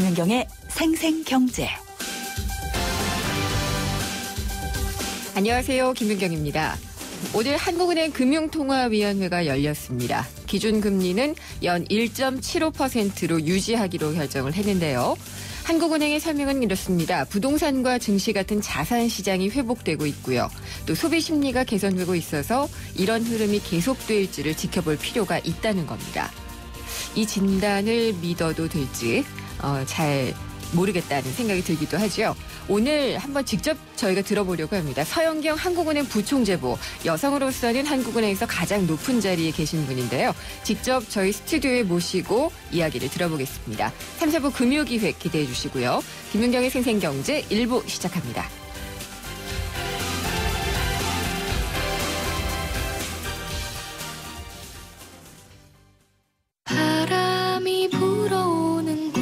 김연경의 생생경제. 안녕하세요. 김연경입니다. 오늘 한국은행 금융통화위원회가 열렸습니다. 기준금리는 연 1.75%로 유지하기로 결정을 했는데요. 한국은행의 설명은 이렇습니다. 부동산과 증시 같은 자산 시장이 회복되고 있고요. 또 소비 심리가 개선되고 있어서 이런 흐름이 계속될지를 지켜볼 필요가 있다는 겁니다. 이 진단을 믿어도 될지 잘 모르겠다는 생각이 들기도 하죠. 오늘 한번 직접 저희가 들어보려고 합니다. 서영경 한국은행 부총재부, 여성으로서는 한국은행에서 가장 높은 자리에 계신 분인데요. 직접 저희 스튜디오에 모시고 이야기를 들어보겠습니다. 3, 4부 금요기획 기대해 주시고요. 김윤경의 생생경제 1부 시작합니다. 바람이 불어오는 곳.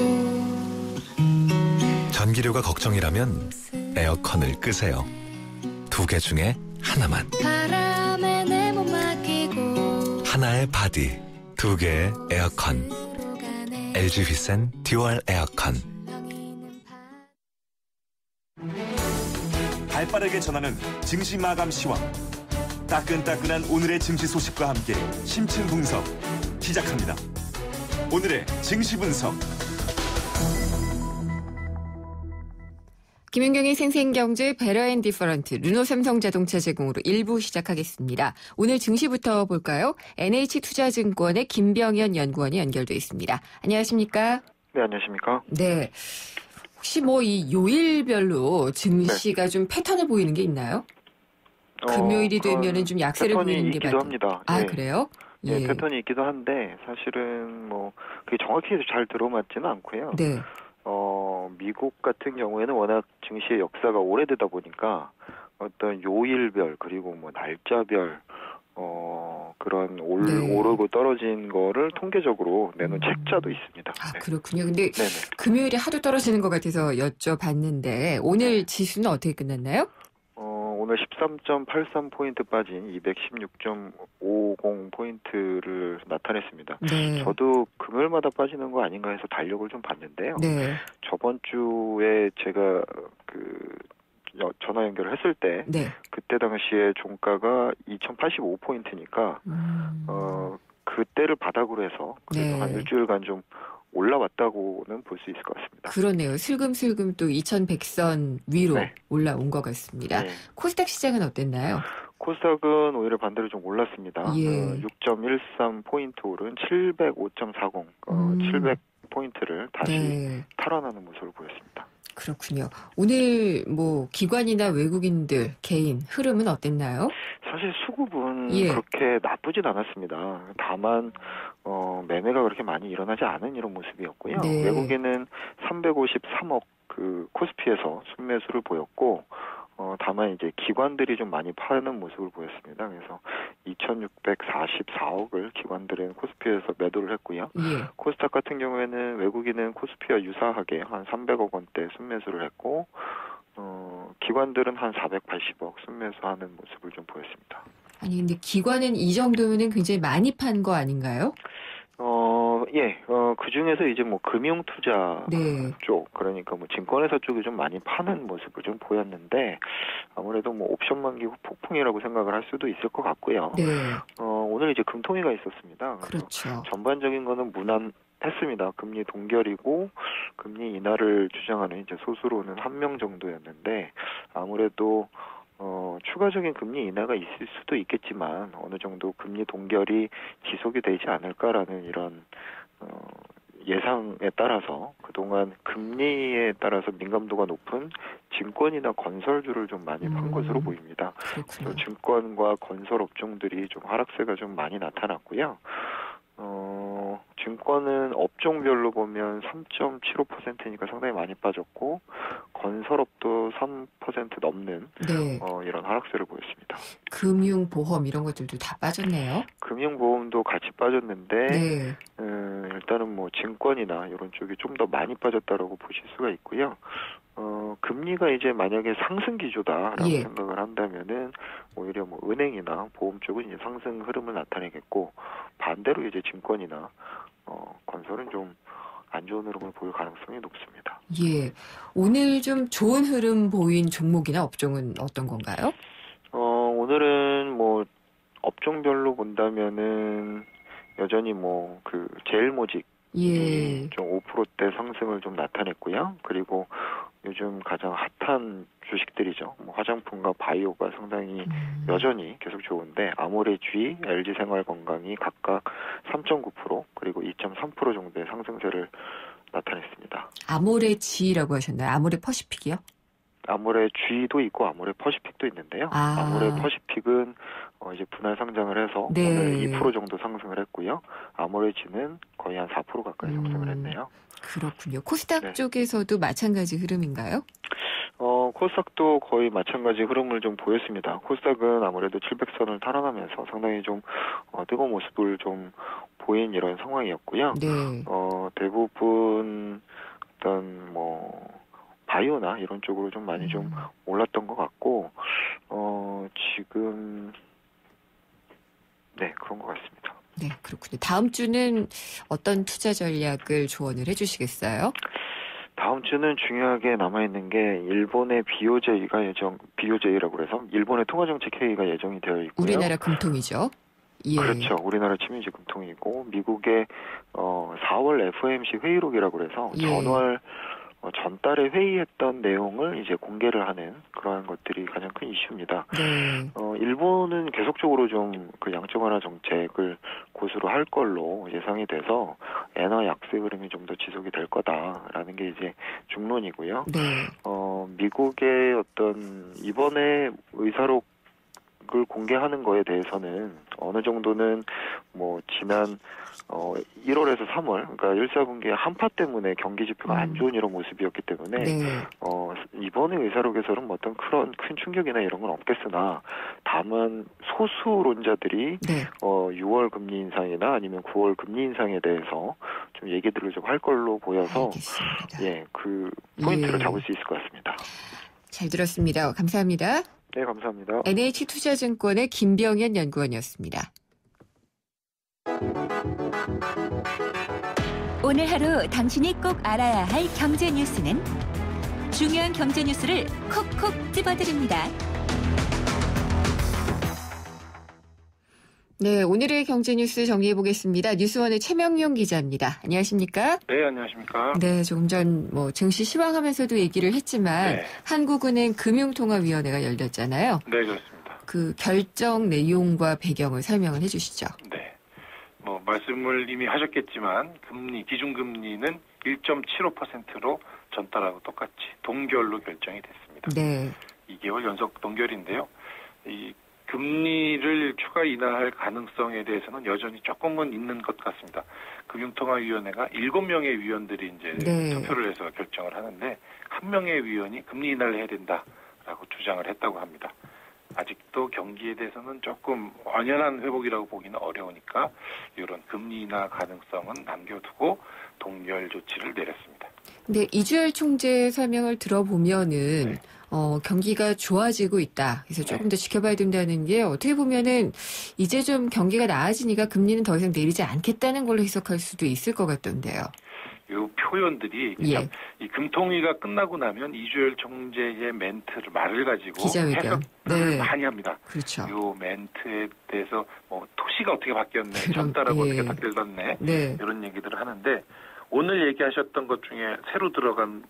전기료가 걱정이라면 에어컨을 끄세요. 두 개 중에 하나만. 바람에 내 몸 맡기고 하나의 바디, 두 개의 에어컨. LG 휘센 듀얼 에어컨. 발빠르게 전하는 증시 마감 시황. 따끈따끈한 오늘의 증시 소식과 함께 심층 분석 시작합니다. 오늘의 증시 분석. 김윤경의 생생경제 베러앤디퍼런트 르노삼성자동차 제공으로 1부 시작하겠습니다. 오늘 증시부터 볼까요? NH투자증권의 김병현 연구원이 연결돼 있습니다. 안녕하십니까? 네, 안녕하십니까? 네. 혹시 이 요일별로 증시가 좀 패턴을 보이는 게 있나요? 금요일이 되면은 좀 약세를 보이는 게 있기도 합니다. 아, 예. 그래요? 예, 패턴이 있기도 한데 사실은 그게 정확히 잘 들어맞지는 않고요. 네. 미국 같은 경우에는 워낙 증시의 역사가 오래되다 보니까 어떤 요일별 그리고 날짜별 그런 오르고 떨어진 거를 통계적으로 내놓은 책자도 있습니다. 아, 네. 그렇군요. 근데 네네. 금요일에 하도 떨어지는 것 같아서 여쭤봤는데 오늘 지수는 어떻게 끝났나요? 오늘 13.83포인트 빠진 216.50포인트를 나타냈습니다. 네. 저도 금요일마다 빠지는 거 아닌가 해서 달력을 좀 봤는데요. 네. 저번 주에 제가 전화 연결을 했을 때 네. 그때 당시에 종가가 2,085포인트니까 그때를 바닥으로 해서 그래도 네. 한 일주일간 좀 올라왔다고는 볼 수 있을 것 같습니다. 그러네요. 슬금슬금 또 2100선 위로 네. 올라온 것 같습니다. 네. 코스닥 시장은 어땠나요? 코스닥은 오히려 반대로 좀 올랐습니다. 예. 6.13포인트 오른 705.40, 700포인트를 다시 네. 탈환하는 모습을 보였습니다. 그렇군요. 오늘 기관이나 외국인들 개인 흐름은 어땠나요? 사실 수급은 예. 그렇게 나쁘진 않았습니다. 다만 매매가 그렇게 많이 일어나지 않은 이런 모습이었고요. 네. 외국인은 353억 코스피에서 순매수를 보였고 다만 이제 기관들이 좀 많이 파는 모습을 보였습니다. 그래서 2,644억을 기관들은 코스피에서 매도를 했고요. 예. 코스닥 같은 경우에는 외국인은 코스피와 유사하게 한 300억 원대 순매수를 했고 기관들은 한 480억 순매수하는 모습을 좀 보였습니다. 아니 근데 기관은 이 정도면은 굉장히 많이 판 거 아닌가요? 그 중에서 이제 금융 투자 네. 쪽, 그러니까 증권회사 쪽이 좀 많이 파는 모습을 좀 보였는데, 아무래도 옵션 만기 폭풍이라고 생각을 할 수도 있을 것 같고요. 네. 오늘 이제 금통위가 있었습니다. 그렇죠. 전반적인 거는 무난했습니다. 금리 동결이고, 금리 인하를 주장하는 이제 소수로는 1명 정도였는데, 아무래도 추가적인 금리 인하가 있을 수도 있겠지만 어느 정도 금리 동결이 지속이 되지 않을까라는 이런 예상에 따라서 그동안 금리에 따라서 민감도가 높은 증권이나 건설주를 좀 많이 판 것으로 보입니다. 그렇군요. 증권과 건설 업종들이 좀 하락세가 좀 많이 나타났고요. 증권은 업종별로 보면 3.75%니까 상당히 많이 빠졌고 건설업도 3% 넘는 네. 이런 하락세를 보였습니다. 금융, 보험 이런 것들도 다 빠졌네요. 금융보험도 같이 빠졌는데 네. 일단은 증권이나 이런 쪽이 좀 더 많이 빠졌다라고 보실 수가 있고요. 금리가 이제 만약에 상승 기조다라고 예. 생각을 한다면은 오히려 은행이나 보험 쪽은 이제 상승 흐름을 나타내겠고 반대로 이제 증권이나 건설은 좀 안 좋은 흐름을 보일 가능성이 높습니다. 예. 오늘 좀 좋은 흐름 보인 종목이나 업종은 어떤 건가요? 오늘은 뭐 업종별로 본다면은 여전히 뭐 그 제일모직 예. 좀 5%대 상승을 좀 나타냈고요. 그리고 요즘 가장 핫한 주식들이죠. 뭐 화장품과 바이오가 상당히 여전히 계속 좋은데 아모레 G, LG생활건강이 각각 3.9% 그리고 2.3% 정도의 상승세를 나타냈습니다. 아모레 G라고 하셨나요? 아모레 퍼시픽이요? 아모레 G도 있고 아모레 퍼시픽도 있는데요. 아모레 퍼시픽은 이제 분할 상장을 해서 네. 오늘 2% 정도 상승을 했고요. 아모레 G는 거의 한 4% 가까이 상승을 했네요. 그렇군요. 코스닥 네. 쪽에서도 마찬가지 흐름인가요? 코스닥도 거의 마찬가지 흐름을 좀 보였습니다. 코스닥은 아무래도 700선을 탈환하면서 상당히 좀 뜨거운 모습을 좀 보인 이런 상황이었고요. 네. 대부분 어떤 뭐 바이오나 이런 쪽으로 좀 많이 좀 올랐던 것 같고 지금 네 그런 것 같습니다. 네, 그렇군요. 다음 주는 어떤 투자 전략을 조언을 해주시겠어요? 다음 주는 중요하게 남아있는 게 일본의 BOJ라고 그래서 일본의 통화정책 회의가 예정이 되어 있고요. 우리나라 금통이죠. 예. 그렇죠. 우리나라 치미지 금통이고 미국의 4월 FOMC 회의록이라고 그래서 예. 전달에 회의했던 내용을 이제 공개를 하는 그러한 것들이 가장 큰 이슈입니다. 네. 일본은 계속적으로 좀 그 양적 완화 정책을 고수로 할 걸로 예상이 돼서 엔화 약세 흐름이 좀 더 지속이 될 거다라는 게 이제 중론이고요. 네. 미국의 어떤 이번에 의사록을 공개하는 거에 대해서는 어느 정도는 뭐 지난 1월에서 3월 그러니까 1사분기의 한파 때문에 경기 지표가 안 좋은 이런 모습이었기 때문에 네. 이번에 의사록에서는 뭐 어떤 큰 충격이나 이런 건 없겠으나 다만 소수론자들이 네. 6월 금리 인상이나 아니면 9월 금리 인상에 대해서 좀 얘기들을 좀 할 걸로 보여서 알겠습니다. 예, 그 포인트를 예. 잡을 수 있을 것 같습니다. 잘 들었습니다. 감사합니다. 네, 감사합니다. NH투자증권의 김병현 연구원이었습니다. 오늘 하루 당신이 꼭 알아야 할 경제 뉴스는 중요한 경제 뉴스를 콕콕 집어드립니다. 네, 오늘의 경제 뉴스 정리해 보겠습니다. 뉴스원의 최명용 기자입니다. 안녕하십니까? 네, 안녕하십니까? 네, 조금 전 증시 시황하면서도 얘기를 했지만 네. 한국은행 금융통화위원회가 열렸잖아요. 네, 그렇습니다. 그 결정 내용과 배경을 설명을 해주시죠. 네. 뭐 말씀을 이미 하셨겠지만 기준금리는 1.75%로 전달하고 똑같이 동결로 결정이 됐습니다. 네. 2개월 연속 동결인데요. 이 금리를 추가 인하할 가능성에 대해서는 여전히 조금은 있는 것 같습니다. 금융통화위원회가 7명의 위원들이 이제 네. 투표를 해서 결정을 하는데 한 명의 위원이 금리 인하를 해야 된다라고 주장을 했다고 합니다. 아직도 경기에 대해서는 조금 완연한 회복이라고 보기는 어려우니까 이런 금리 인하 가능성은 남겨두고 동결 조치를 내렸습니다. 근데 이주열 총재 설명을 들어보면은 네. 경기가 좋아지고 있다. 그래서 조금 더 지켜봐야 된다는 게 어떻게 보면은 이제 좀 경기가 나아지니까 금리는 더 이상 내리지 않겠다는 걸로 해석할 수도 있을 것 같던데요. 이 표현들이 예. 이 금통위가 끝나고 나면 이주열 총재의 말을 가지고 기자회견. 해석을 네. 많이 합니다. 그렇죠. 이 멘트에 대해서 뭐 토시가 어떻게 바뀌었네, 그럼, 전달하고 예. 어떻게 바뀌었네 네. 이런 얘기들을 하는데 오늘 얘기하셨던 것 중에 새로 들어간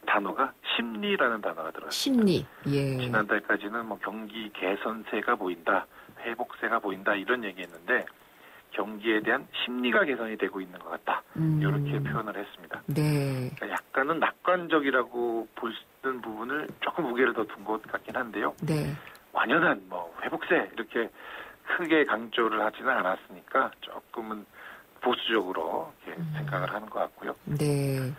단어가 심리라는 단어가 들어갔습니다. 심리. 예. 지난달까지는 뭐 경기 개선세가 보인다, 회복세가 보인다 이런 얘기했는데 경기에 대한 심리가 개선이 되고 있는 것 같다. 이렇게 표현을 했습니다. 네. 그러니까 약간은 낙관적이라고 볼 수 있는 부분을 조금 무게를 더 둔 것 같긴 한데요. 네. 완연한 회복세 이렇게 크게 강조를 하지는 않았으니까 조금은 보수적으로 이렇게 생각을 하는 것 같고요. 네.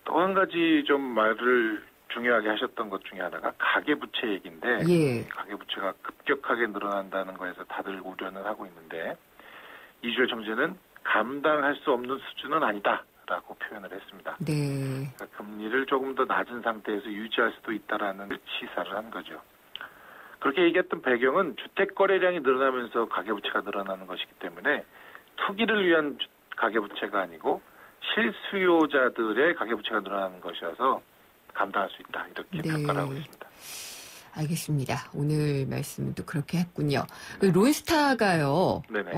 또 한 가지 좀 말을 중요하게 하셨던 것 중에 하나가 가계부채 얘기인데 예. 가계부채가 급격하게 늘어난다는 거에서 다들 우려는 하고 있는데 이주열 총재는 감당할 수 없는 수준은 아니다라고 표현을 했습니다. 네. 그러니까 금리를 조금 더 낮은 상태에서 유지할 수도 있다라는 시사를 한 거죠. 그렇게 얘기했던 배경은 주택 거래량이 늘어나면서 가계부채가 늘어나는 것이기 때문에 투기를 위한 가계부채가 아니고 실수요자들의 가계부채가 늘어나는 것이어서 감당할 수 있다. 이렇게 평가를 하고 있습니다. 알겠습니다. 오늘 말씀도 그렇게 했군요. 론스타가요. 네네.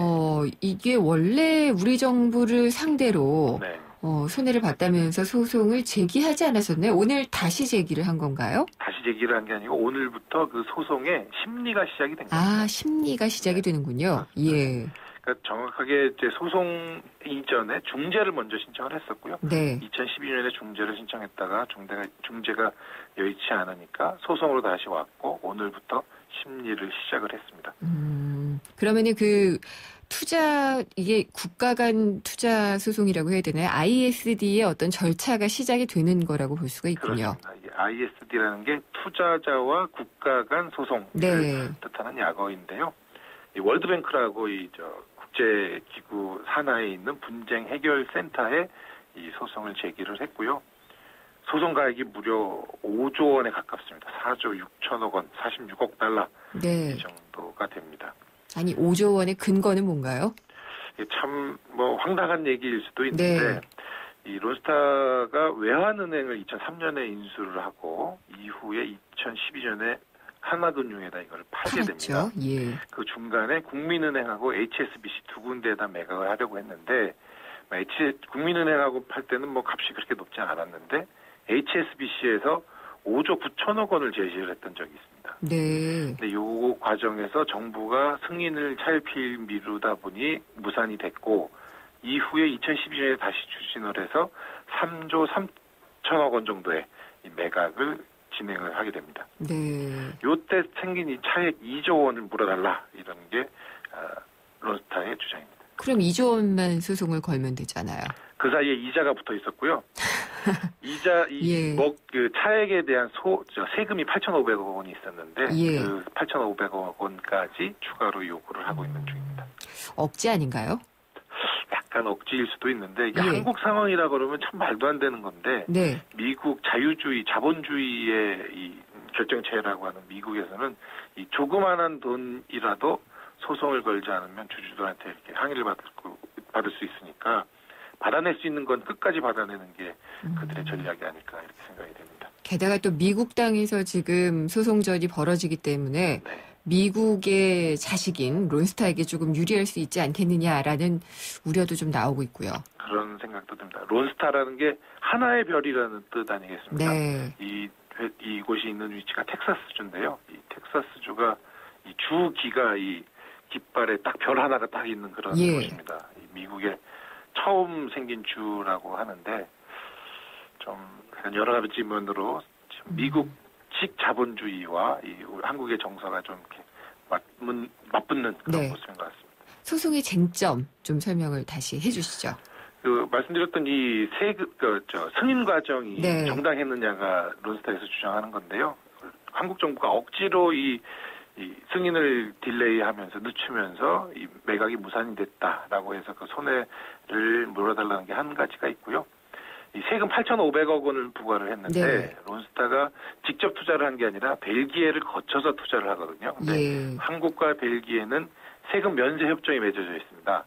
이게 원래 우리 정부를 상대로 네. 손해를 봤다면서 소송을 제기하지 않았었나요? 오늘 다시 제기를 한 건가요? 다시 제기를 한 게 아니고 오늘부터 그 소송의 심리가 시작이 된 거예요. 아, 심리가 시작이 되는군요. 예. 그러니까 정확하게 이제 소송 이전에 중재를 먼저 신청을 했었고요. 네. 2012년에 중재를 신청했다가 중재가 여의치 않으니까 소송으로 다시 왔고 오늘부터 심리를 시작을 했습니다. 그러면은 이게 국가 간 투자 소송이라고 해야 되나요? ISD의 어떤 절차가 시작이 되는 거라고 볼 수가 있군요. 그렇습니다. 이게 ISD라는 게 투자자와 국가 간 소송을 뜻하는 약어인데요. 이 월드뱅크라고 국제기구 산하에 있는 분쟁 해결 센터에 이 소송을 제기를 했고요. 소송 가액이 무려 5조 원에 가깝습니다. 4조 6천억 원, 46억 달러 이 정도가 됩니다. 아니 5조 원의 근거는 뭔가요? 이게 참 황당한 얘기일 수도 있는데 이 론스타가 외환은행을 2003년에 인수를 하고 이후에 2012년에 하나금융에다 이걸 팔게 됩니다. 예. 그 중간에 국민은행하고 HSBC 두 군데에다 매각을 하려고 했는데 국민은행하고 팔 때는 값이 그렇게 높지 않았는데 HSBC에서 5조 9천억 원을 제시를 했던 적이 있습니다. 네. 근데 요 과정에서 정부가 승인을 차일피일 미루다 보니 무산이 됐고 이후에 2012년에 다시 추진을 해서 3조 3천억 원 정도의 이 매각을 진행을 하게 됩니다. 네. 요때 생긴 이 차액 2조 원을 물어달라 이런 게 론스타의 주장입니다. 그럼 2조 원만 소송을 걸면 되잖아요. 그 사이에 이자가 붙어 있었고요. 그 차액에 대한 세금이 8,500억 원이 있었는데 그 8,500억 원까지 추가로 요구를 하고 있는 중입니다. 억지 아닌가요? 약간 억지일 수도 있는데 이게 한국 상황이라 그러면 참 말도 안 되는 건데 미국 자유주의, 자본주의의 이 결정체라고 하는 미국에서는 이 조그마한 돈이라도 소송을 걸지 않으면 주주들한테 이렇게 항의를 받을 수 있으니까 받아낼 수 있는 건 끝까지 받아내는 게 그들의 전략이 아닐까 이렇게 생각이 됩니다. 게다가 또 미국 땅에서 지금 소송전이 벌어지기 때문에 미국의 자식인 론스타에게 조금 유리할 수 있지 않겠느냐라는 우려도 좀 나오고 있고요. 그런 생각도 듭니다. 론스타라는 게 하나의 별이라는 뜻 아니겠습니까? 네. 이곳이 있는 위치가 텍사스주인데요. 이 텍사스주가 이 주기가 이 깃발에 딱 별 하나가 딱 있는 그런 곳입니다. 미국의 처음 생긴 주라고 하는데 좀 여러 가지 면으로 미국식 자본주의와 이 한국의 정서가 좀 이렇게 맞붙는 그런 모습인 것 같습니다. 소송의 쟁점 좀 설명을 다시 해주시죠. 말씀드렸던 이 승인 과정이 정당했느냐가 론스타에서 주장하는 건데요. 한국 정부가 억지로 이 승인을 딜레이하면서 늦추면서 이 매각이 무산이 됐다라고 해서 그 손해를 물어달라는 게 한 가지가 있고요. 이 세금 8,500억 원을 부과를 했는데 론스타가 직접 투자를 한 게 아니라 벨기에를 거쳐서 투자를 하거든요. 근데 한국과 벨기에는 세금 면세 협정이 맺어져 있습니다.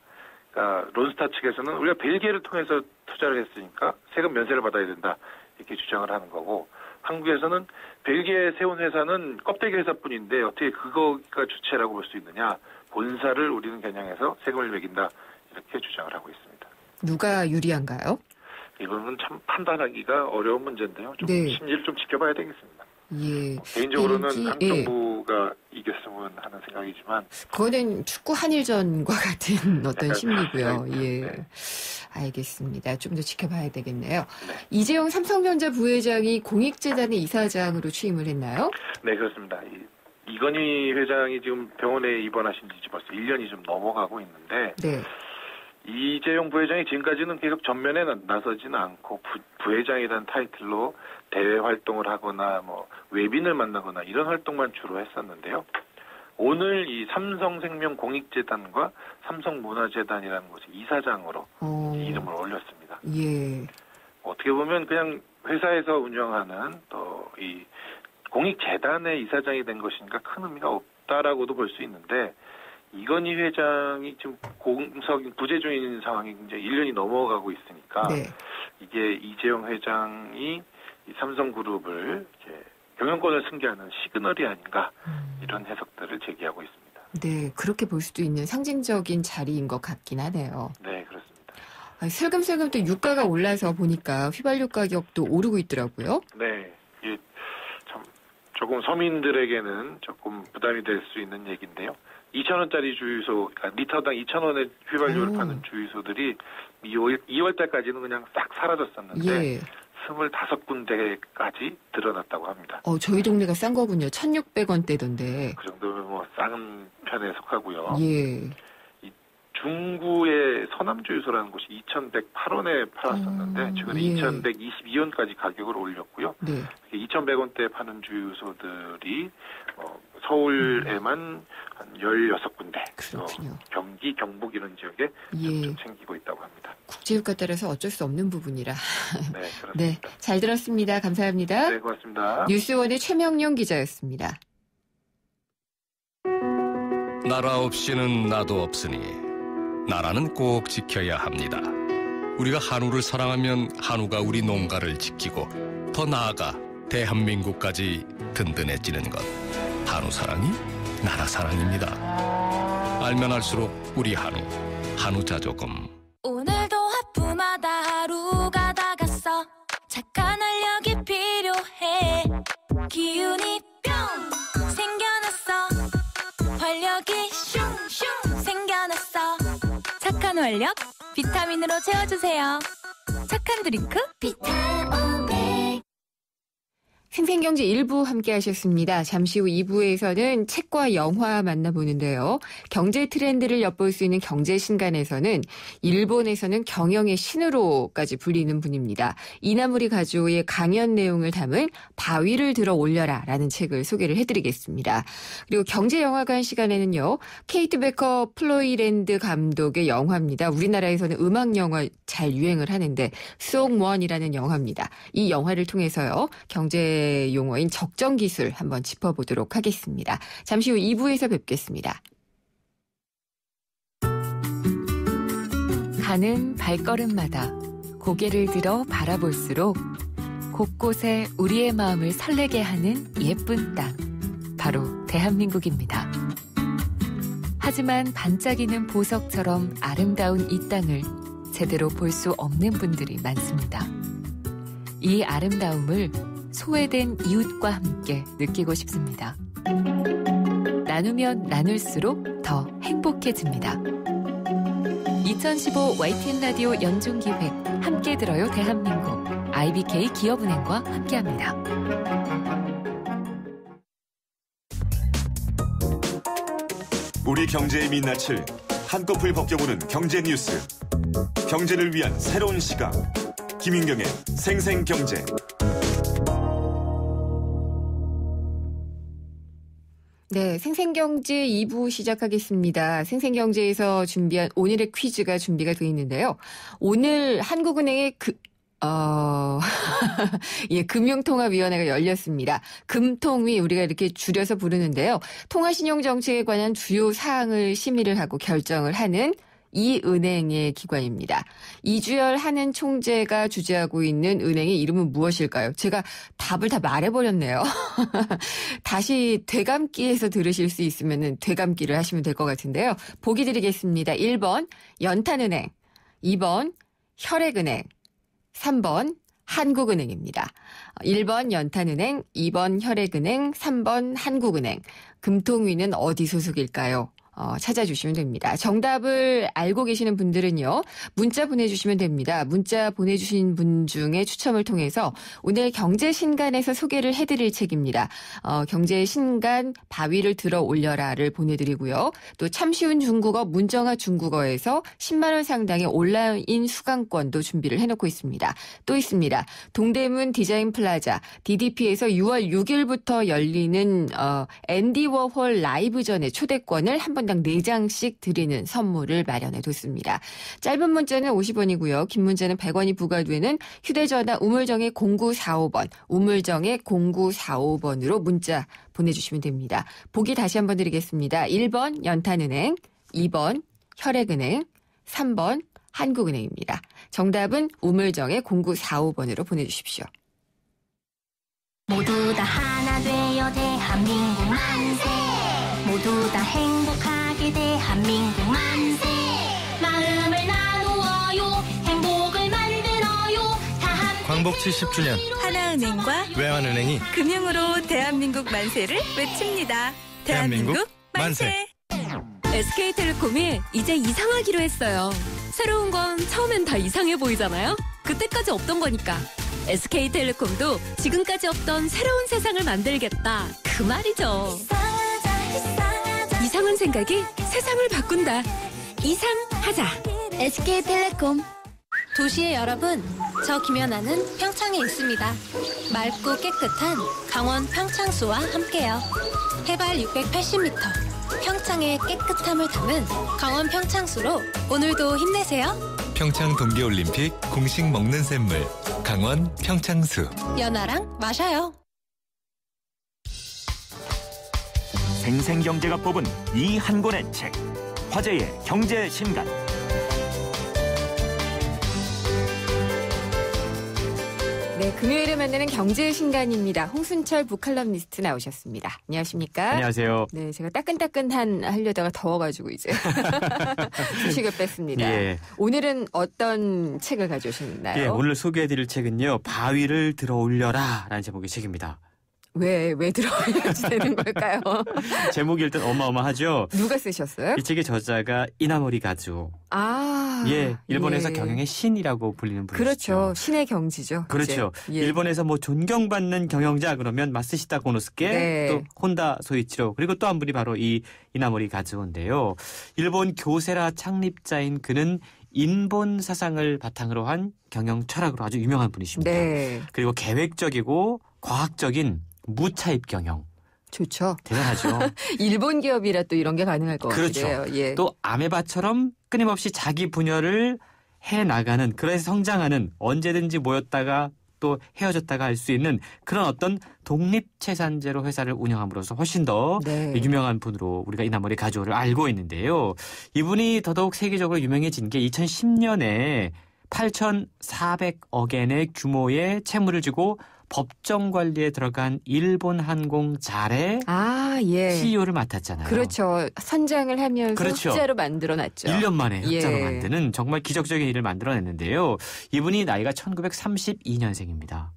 그러니까 론스타 측에서는 우리가 벨기에를 통해서 투자를 했으니까 세금 면세를 받아야 된다 이렇게 주장을 하는 거고 한국에서는 벨기에 세운 회사는 껍데기 회사뿐인데 어떻게 그거가 주체라고 볼 수 있느냐. 본사를 우리는 겨냥해서 세금을 매긴다. 이렇게 주장을 하고 있습니다. 누가 유리한가요? 이거는 참 판단하기가 어려운 문제인데요. 좀 심리를 좀 지켜봐야 되겠습니다. 개인적으로는 한국 정부가 이겼으면 하는 생각이지만 그거는 축구 한일전과 같은 어떤 심리고요. 알겠습니다. 좀 더 지켜봐야 되겠네요. 이재용 삼성전자 부회장이 공익재단의 이사장으로 취임을 했나요? 네, 그렇습니다. 이건희 회장이 지금 병원에 입원하신 지 벌써 1년이 좀 넘어가고 있는데 이재용 부회장이 지금까지는 계속 전면에 나서지는 않고 부회장이라는 타이틀로 대외 활동을 하거나 외빈을 만나거나 이런 활동만 주로 했었는데요. 오늘 이 삼성생명 공익재단과 삼성문화재단이라는 곳에 이사장으로 이름을 올렸습니다. 어떻게 보면 그냥 회사에서 운영하는 또 이 공익재단의 이사장이 된 것이니까 큰 의미가 없다라고도 볼 수 있는데 이건희 회장이 지금 공석 부재 중인 상황이 이제 1년이 넘어가고 있으니까 네. 이게 이재용 회장이 이 삼성그룹을 이렇게 경영권을 승계하는 시그널이 아닌가 이런 해석들을 제기하고 있습니다. 네, 그렇게 볼 수도 있는 상징적인 자리인 것 같긴 하네요. 네, 그렇습니다. 슬금슬금 또 유가가 올라서 보니까 휘발유 가격도 오르고 있더라고요. 네, 이게 참 조금 서민들에게는 조금 부담이 될 수 있는 얘기인데요. 2,000원짜리 주유소, 그러니까 리터당 2,000원의 휘발유를 파는 주유소들이 2월 달까지는 그냥 싹 사라졌었는데 예. 25군데까지 드러났다고 합니다. 저희 동네가 싼 거군요. 1,600원대던데. 그 정도면 뭐 싼 편에 속하고요. 예. 이 중구의 서남주유소라는 곳이 2,108원에 팔았었는데 최근에 예. 2,122원까지 가격을 올렸고요. 네. 2,100원대에 파는 주유소들이 서울에만 한 16군데, 그렇군요. 경기, 경북 이런 지역에 예. 좀 생기고 있다고 합니다. 국제유가 따라서 어쩔 수 없는 부분이라. 네, 그렇습니다. 네, 잘 들었습니다. 감사합니다. 네, 고맙습니다. 뉴스원의 최명용 기자였습니다. 나라 없이는 나도 없으니 나라는 꼭 지켜야 합니다. 우리가 한우를 사랑하면 한우가 우리 농가를 지키고 더 나아가 대한민국까지 든든해지는 것. 한우 사랑이 나라 사랑입니다. 알면 알수록 우리 한우 자조금. 오늘도 하품하다 하루가 다 갔어. 착한 활력이 필요해. 기운이 뿅 생겨났어. 활력이 슝슝 생겨났어. 착한 활력 비타민으로 채워주세요. 착한 드링크 비타오백. 생생경제 1부 함께 하셨습니다. 잠시 후 2부에서는 책과 영화 만나보는데요. 경제 트렌드를 엿볼 수 있는 경제신간에서는 일본에서는 경영의 신으로까지 불리는 분입니다. 이나무리 가조의 강연 내용을 담은 바위를 들어 올려라 라는 책을 소개를 해드리겠습니다. 그리고 경제영화관 시간에는요. 케이트 베커 플로이랜드 감독의 영화입니다. 우리나라에서는 음악영화 잘 유행을 하는데 송원이라는 영화입니다. 이 영화를 통해서요. 경제 용어인 적정기술 한번 짚어보도록 하겠습니다. 잠시 후 2부에서 뵙겠습니다. 가는 발걸음마다 고개를 들어 바라볼수록 곳곳에 우리의 마음을 설레게 하는 예쁜 땅, 바로 대한민국입니다. 하지만 반짝이는 보석처럼 아름다운 이 땅을 제대로 볼 수 없는 분들이 많습니다. 이 아름다움을 소외된 이웃과 함께 느끼고 싶습니다. 나누면 나눌수록 더 행복해집니다. 2015 YTN 라디오 연중기획 함께 들어요 대한민국 IBK 기업은행과 함께합니다. 우리 경제의 민낯을 한꺼풀 벗겨보는 경제 뉴스. 경제를 위한 새로운 시각. 김인경의 생생경제. 네, 생생경제 2부 시작하겠습니다. 생생경제에서 준비한 오늘의 퀴즈가 준비가 되어 있는데요. 오늘 한국은행의 금융통화위원회가 열렸습니다. 금통위 우리가 이렇게 줄여서 부르는데요. 통화신용정책에 관한 주요 사항을 심의를 하고 결정을 하는 이 은행의 기관입니다. 이주열 한은 총재가 주재하고 있는 은행의 이름은 무엇일까요? 제가 답을 다 말해버렸네요. 다시 되감기해서 들으실 수 있으면 되감기를 하시면 될 것 같은데요. 보기 드리겠습니다. 1번 연탄은행, 2번 혈액은행, 3번 한국은행입니다. 1번 연탄은행, 2번 혈액은행, 3번 한국은행. 금통위는 어디 소속일까요? 찾아주시면 됩니다. 정답을 알고 계시는 분들은요. 문자 보내주시면 됩니다. 문자 보내주신 분 중에 추첨을 통해서 오늘 경제신간에서 소개를 해드릴 책입니다. 경제신간 바위를 들어 올려라를 보내드리고요. 또 참 쉬운 중국어 문정아 중국어에서 10만 원 상당의 온라인 수강권도 준비를 해놓고 있습니다. 또 있습니다. 동대문 디자인 플라자 DDP에서 6월 6일부터 열리는 앤디 워홀 라이브전의 초대권을 한 번에 권당 4장씩 드리는 선물을 마련해 뒀습니다. 짧은 문자는 50원이고요. 긴 문자는 100원이 부과되는 휴대전화 우물정의 0945번, 우물정의 0945번으로 문자 보내주시면 됩니다. 보기 다시 한번 드리겠습니다. 1번 연탄은행, 2번 혈액은행, 3번 한국은행입니다. 정답은 우물정의 0945번으로 보내주십시오. 모두 다 하나 되어 대한민국 만세. 모두 다 행복하게 대한민국 만세. 마음을 나누어요. 행복을 만들어요. 다 함께 광복 70주년 하나은행과 외환은행이 금융으로 대한민국 만세를 외칩니다. 대한민국 만세. SK텔레콤이 이제 이상하기로 했어요. 새로운 건 처음엔 다 이상해 보이잖아요. 그때까지 없던 거니까. SK텔레콤도 지금까지 없던 새로운 세상을 만들겠다. 그 말이죠. 이상한 생각이 세상을 바꾼다. 이상하자. SK텔레콤. 도시의 여러분, 저 김연아는 평창에 있습니다. 맑고 깨끗한 강원 평창수와 함께요. 해발 680m, 평창의 깨끗함을 담은 강원 평창수로 오늘도 힘내세요. 평창 동계올림픽 공식 먹는 샘물 강원 평창수. 연아랑 마셔요. 생생경제가 뽑은 이 한 권의 책, 화제의 경제 신간. 네, 금요일에 만나는 경제의 신간입니다. 홍순철 북칼럼니스트 나오셨습니다. 안녕하십니까? 안녕하세요. 네, 제가 따끈따끈한 하려다가 더워가지고 이제 휴식을 뺐습니다. 예. 오늘은 어떤 책을 가져오셨나요? 예, 오늘 소개해드릴 책은요. 바위를 들어올려라 라는 제목의 책입니다. 왜 들어올려야지 되는 걸까요? 제목이 일단 어마어마하죠. 누가 쓰셨어요? 이 책의 저자가 이나모리 가즈오. 예, 일본에서 경영의 신이라고 불리는 분이죠. 그렇죠. 신의 경지죠. 그렇죠. 예. 일본에서 뭐 존경받는 경영자 그러면 마쓰시다 고노스케, 네. 또 혼다 소이치로, 그리고 또 한 분이 바로 이 이나모리 가즈오인데요. 일본 교세라 창립자인 그는 인본 사상을 바탕으로 한 경영 철학으로 아주 유명한 분이십니다. 네. 그리고 계획적이고 과학적인 무차입 경영. 좋죠. 대단하죠. 일본 기업이라 또 이런 게 가능할 것 그렇죠. 같아요. 예. 또 아메바처럼 끊임없이 자기 분야를 해나가는, 그래서 성장하는, 언제든지 모였다가 또 헤어졌다가 할 수 있는 그런 어떤 독립채산제로 회사를 운영함으로써 훨씬 더 유명한 분으로 우리가 이나모리 가즈오를 알고 있는데요. 이분이 더더욱 세계적으로 유명해진 게 2010년에 8,400억 엔의 규모의 채무를 지고 법정 관리에 들어간 일본 항공 잘의 CEO를 맡았잖아요. 그렇죠. 선장을 하면서 그렇죠. 흑자로 만들어놨죠. 1년 만에 흑자로 예. 만드는 정말 기적적인 일을 만들어냈는데요. 이분이 나이가 1932년생입니다.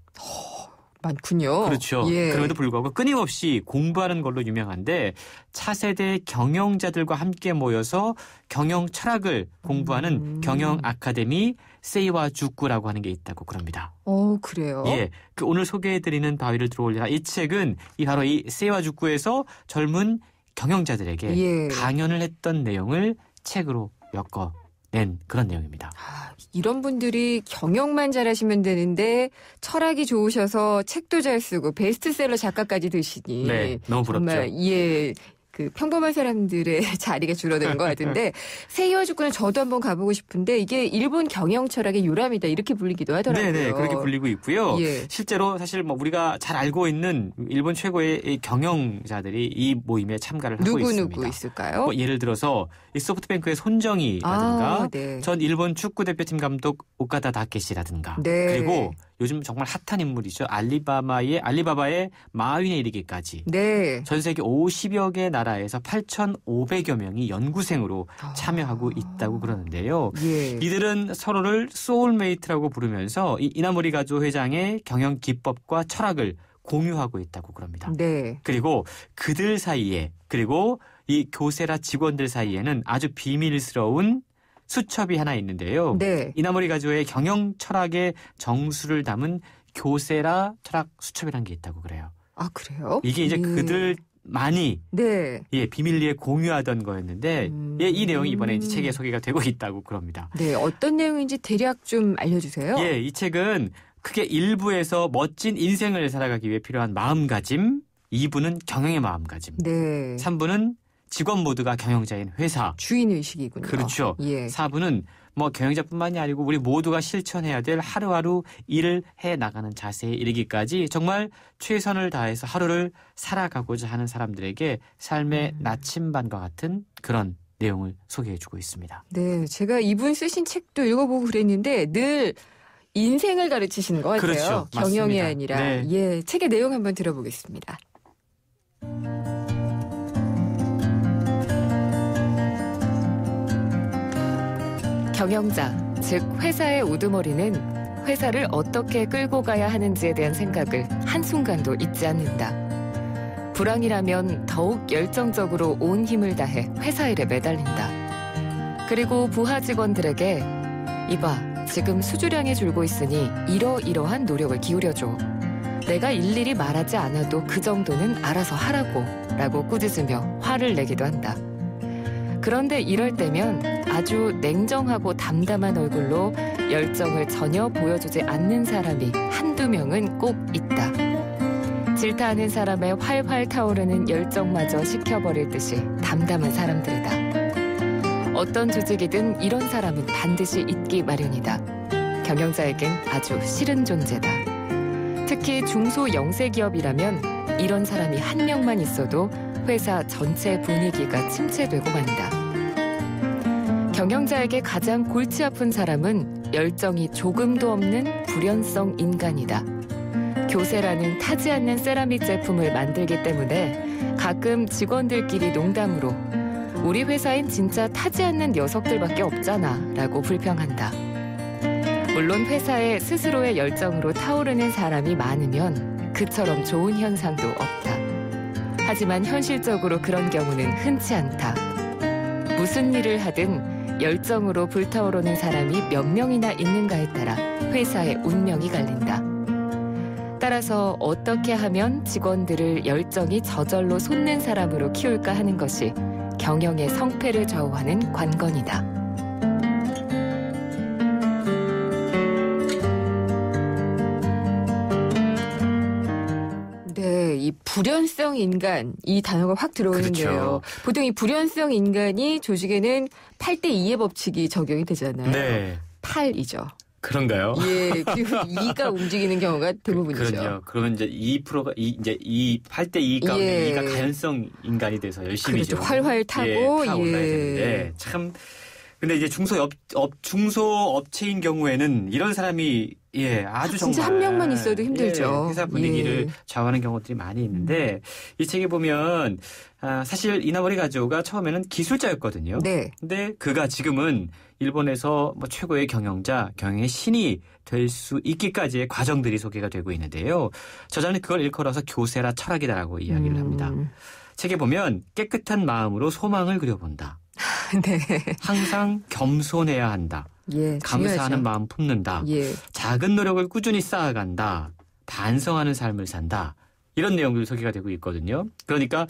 많군요. 그렇죠. 예. 그럼에도 불구하고 끊임없이 공부하는 걸로 유명한데 차세대 경영자들과 함께 모여서 경영 철학을 공부하는 경영 아카데미 세이와 주쿠라고 하는 게 있다고 그럽니다. 그래요? 예. 그 오늘 소개해드리는 바위를 들어올리라. 이 책은 바로 이 세이와 주쿠에서 젊은 경영자들에게 강연을 했던 내용을 책으로 엮어낸 그런 내용입니다. 이런 분들이 경영만 잘하시면 되는데 철학이 좋으셔서 책도 잘 쓰고 베스트셀러 작가까지 되시니 네, 너무 부럽죠. 정말 그 평범한 사람들의 자리가 줄어드는 것 같은데 세이와 주쿠는 저도 한번 가보고 싶은데 이게 일본 경영 철학의 요람이다 이렇게 불리기도 하더라고요. 네네, 그렇게 불리고 있고요. 예. 실제로 사실 뭐 우리가 잘 알고 있는 일본 최고의 경영자들이 이 모임에 참가를 하고 있습니다. 누구 있을까요? 예를 들어서 이 소프트뱅크의 손정희라든가 네. 전 일본 축구 대표팀 감독 오카다 다케시라든가 그리고 요즘 정말 핫한 인물이죠. 알리바바의 마윈에 이르기까지 전 세계 50여 개 나라에서 8,500여 명이 연구생으로 참여하고 있다고 그러는데요. 이들은 서로를 소울메이트라고 부르면서 이 이나모리 가즈오 회장의 경영 기법과 철학을 공유하고 있다고 그럽니다. 그리고 그들 사이에, 그리고 이 교세라 직원들 사이에는 아주 비밀스러운 수첩이 하나 있는데요. 이나모리 가즈오의 경영 철학의 정수를 담은 교세라 철학 수첩이라는 게 있다고 그래요. 그래요? 이게 이제 그들만이 비밀리에 공유하던 거였는데 이 내용이 이번에 이제 책에 소개가 되고 있다고 그럽니다. 어떤 내용인지 대략 좀 알려주세요. 이 책은 크게 1부에서 멋진 인생을 살아가기 위해 필요한 마음가짐, 2부는 경영의 마음가짐, 3부는 직원 모두가 경영자인 회사. 주인의식이군요. 그렇죠. 예. 4부는 뭐 경영자뿐만이 아니고 우리 모두가 실천해야 될 하루하루 일을 해나가는 자세에 이르기까지 정말 최선을 다해서 하루를 살아가고자 하는 사람들에게 삶의 나침반과 같은 그런 내용을 소개해주고 있습니다. 네, 제가 이분 쓰신 책도 읽어보고 그랬는데 늘 인생을 가르치시는 것 같아요. 그렇죠. 경영이 맞습니다. 아니라. 네. 예, 책의 내용 한번 들어보겠습니다. 경영자, 즉 회사의 우두머리는 회사를 어떻게 끌고 가야 하는지에 대한 생각을 한순간도 잊지 않는다. 불황이라면 더욱 열정적으로 온 힘을 다해 회사 일에 매달린다. 그리고 부하 직원들에게 이봐, 지금 수주량이 줄고 있으니 이러이러한 노력을 기울여줘. 내가 일일이 말하지 않아도 그 정도는 알아서 하라고 라고 꾸짖으며 화를 내기도 한다. 그런데 이럴 때면 아주 냉정하고 담담한 얼굴로 열정을 전혀 보여주지 않는 사람이 한두 명은 꼭 있다. 질타하는 사람의 활활 타오르는 열정마저 식혀버릴 듯이 담담한 사람들이다. 어떤 조직이든 이런 사람은 반드시 있기 마련이다. 경영자에겐 아주 싫은 존재다. 특히 중소 영세 기업이라면 이런 사람이 한 명만 있어도 회사 전체 분위기가 침체되고 만다. 경영자에게 가장 골치 아픈 사람은 열정이 조금도 없는 불연성 인간이다. 교세라는 타지 않는 세라믹 제품을 만들기 때문에 가끔 직원들끼리 농담으로 우리 회사엔 진짜 타지 않는 녀석들밖에 없잖아 라고 불평한다. 물론 회사에 스스로의 열정으로 타오르는 사람이 많으면 그처럼 좋은 현상도 없다. 하지만 현실적으로 그런 경우는 흔치 않다. 무슨 일을 하든 열정으로 불타오르는 사람이 몇 명이나 있는가에 따라 회사의 운명이 갈린다. 따라서 어떻게 하면 직원들을 열정이 저절로 솟는 사람으로 키울까 하는 것이 경영의 성패를 좌우하는 관건이다. 네, 이 불연성 인간 이 단어가 확 들어오는데요. 그렇죠. 보통 이 불연성 인간이 조직에는 8대2의 법칙이 적용이 되잖아요. 네. 8이죠. 그런가요? 예, 그리고 2가 움직이는 경우가 대부분이죠. 그럼요. 그러면 이제 2%가 이제 8대2 가운데 예. 2가 가연성 인간이 돼서 열심히 그렇죠. 활활 타고 타 올라야 되는데 참 근데 이제 중소업체인 경우에는 이런 사람이 아주 진짜 정말 한 명만 있어도 힘들죠. 회사 분위기를 좌우하는 경우들이 많이 있는데 이 책에 보면 사실 이나모리 가조가 처음에는 기술자였거든요. 네. 근데 그가 지금은 일본에서 뭐 최고의 경영자, 경영의 신이 될 수 있기까지의 과정들이 소개가 되고 있는데요. 저자는 그걸 일컬어서 교세라 철학이다라고 이야기를 합니다. 책에 보면 깨끗한 마음으로 소망을 그려본다. 네. 항상 겸손해야 한다. 예, 감사하는 중요하죠. 마음 품는다. 예. 작은 노력을 꾸준히 쌓아간다. 반성하는 삶을 산다. 이런 내용들이 소개가 되고 있거든요. 그러니까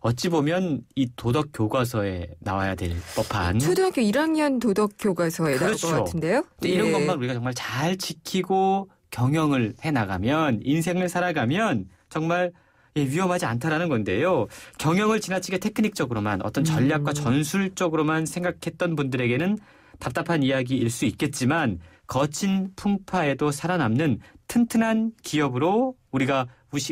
어찌 보면 이 도덕 교과서에 나와야 될 법한 초등학교 1학년 도덕 교과서에 나올 것 같은데요. 이런 것만 우리가 정말 잘 지키고 경영을 해나가면 인생을 살아가면 정말 위험하지 않다라는 건데요. 경영을 지나치게 테크닉적으로만 어떤 전략과 전술적으로만 생각했던 분들에게는 답답한 이야기일 수 있겠지만 거친 풍파에도 살아남는 튼튼한 기업으로 우리가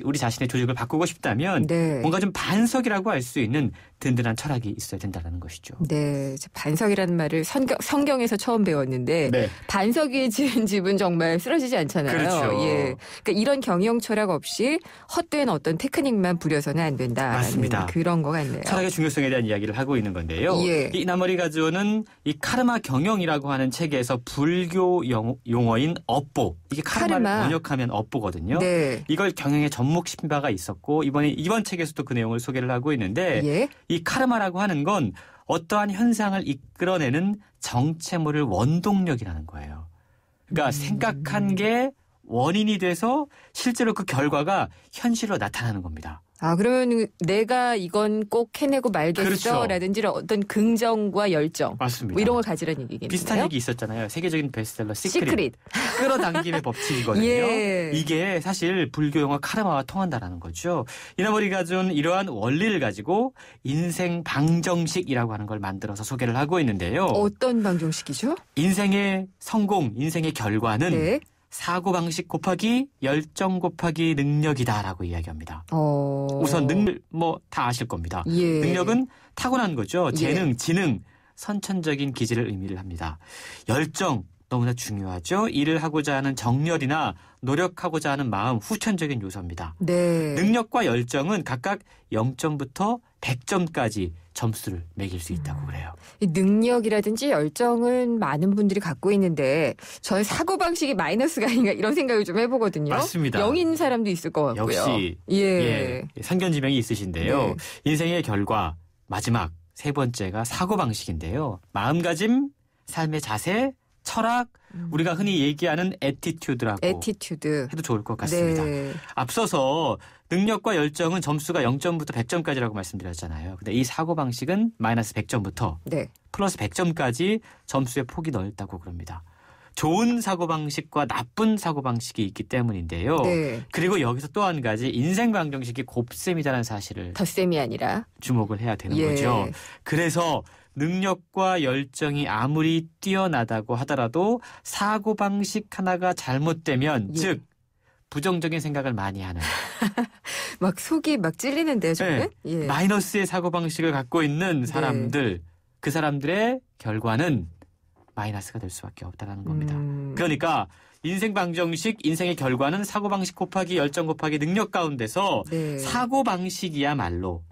우리 자신의 조직을 바꾸고 싶다면 뭔가 좀 반석이라고 할 수 있는 든든한 철학이 있어야 된다는 것이죠. 네. 반석이라는 말을 성경에서 처음 배웠는데 반석 위에 지은 집은 정말 쓰러지지 않잖아요. 그렇죠. 예. 그러니까 이런 경영 철학 없이 헛된 어떤 테크닉만 부려서는 안 된다. 맞습니다. 그런 것 같네요. 철학의 중요성에 대한 이야기를 하고 있는 건데요. 예. 이 이나모리 가조는 이 카르마 경영이라고 하는 책에서 불교 용어인 업보. 이게 카르마를 번역하면 업보거든요. 네. 이걸 경영에 접목시킨 바가 있었고 이번 책에서도 그 내용을 소개를 하고 있는데 이 카르마라고 하는 건 어떠한 현상을 이끌어내는 정체모를 원동력이라는 거예요. 그러니까 생각한 게 원인이 돼서 실제로 그 결과가 현실로 나타나는 겁니다. 그러면 내가 이건 꼭 해내고 말겠어라든지 그렇죠. 어떤 긍정과 열정. 맞습니다. 뭐 이런 걸 가지라는 얘기겠네요. 비슷한 얘기 있었잖아요. 세계적인 베스트셀러 시크릿. 끌어당김의 법칙이거든요. 예. 이게 사실 불교 영화 카르마와 통한다라는 거죠. 이나모리가 준 이러한 원리를 가지고 인생 방정식이라고 하는 걸 만들어서 소개를 하고 있는데요. 어떤 방정식이죠? 인생의 성공, 인생의 결과는 네. 사고방식 곱하기 열정 곱하기 능력이다라고 이야기합니다. 우선 능력 다 아실 겁니다. 예. 능력은 타고난 거죠. 재능, 예. 지능, 선천적인 기질을 의미를 합니다. 열정 너무나 중요하죠. 일을 하고자 하는 정열이나 노력하고자 하는 마음, 후천적인 요소입니다. 네. 능력과 열정은 각각 0점부터 100점까지 점수를 매길 수 있다고 그래요. 이 능력이라든지 열정은 많은 분들이 갖고 있는데 저는 사고방식이 마이너스가 아닌가 이런 생각을 좀 해보거든요. 맞습니다. 0인 사람도 있을 것 같고요. 역시 선견지명이 있으신데요. 네. 인생의 결과 마지막 세 번째가 사고방식인데요. 마음가짐, 삶의 자세, 철학, 우리가 흔히 얘기하는 애티튜드라고 해도 좋을 것 같습니다. 네. 앞서서 능력과 열정은 점수가 0점부터 100점까지라고 말씀드렸잖아요. 근데 이 사고방식은 마이너스 100점부터 플러스 100점까지 점수의 폭이 넓다고 그럽니다. 좋은 사고방식과 나쁜 사고방식이 있기 때문인데요. 네. 그리고 여기서 또 한 가지 인생 방정식이 곱셈이라는 사실을 덧셈이 아니라 주목을 해야 되는 거죠. 그래서 능력과 열정이 아무리 뛰어나다고 하더라도 사고방식 하나가 잘못되면 즉 부정적인 생각을 많이 하는 막 속이 막 찔리는데요. 저는 마이너스의 사고방식을 갖고 있는 사람들 그 사람들의 결과는 마이너스가 될 수밖에 없다는 겁니다. 그러니까 인생 방정식, 인생의 결과는 사고방식 곱하기 열정 곱하기 능력 가운데서 사고방식이야말로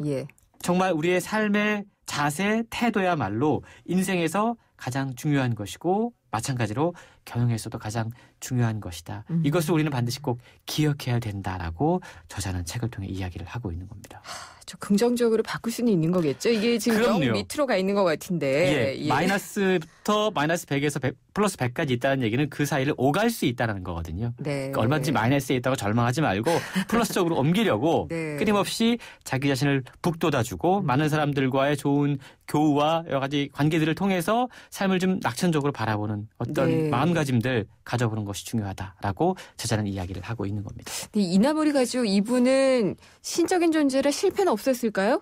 정말 우리의 삶의 자세, 태도야말로 인생에서 가장 중요한 것이고 마찬가지로 경영에서도 가장 중요한 것이다. 이것을 우리는 반드시 꼭 기억해야 된다라고 저자는 책을 통해 이야기를 하고 있는 겁니다. 저 긍정적으로 바꿀 수는 있는 거겠죠? 이게 지금 너무 밑으로 가 있는 것 같은데. 마이너스부터 마이너스 100에서 플러스 100까지 있다는 얘기는 그 사이를 오갈 수 있다는 거거든요. 그러니까 얼마든지 마이너스에 있다고 절망하지 말고 플러스 쪽으로 옮기려고 끊임없이 자기 자신을 북돋아주고 많은 사람들과의 좋은 교우와 여러 가지 관계들을 통해서 삶을 좀 낙천적으로 바라보는 어떤 마음가짐들 가져보는 것이 중요하다라고 저자는 이야기를 하고 있는 겁니다. 이나모리 가지고 이분은 신적인 존재라 실패는 없었을까요?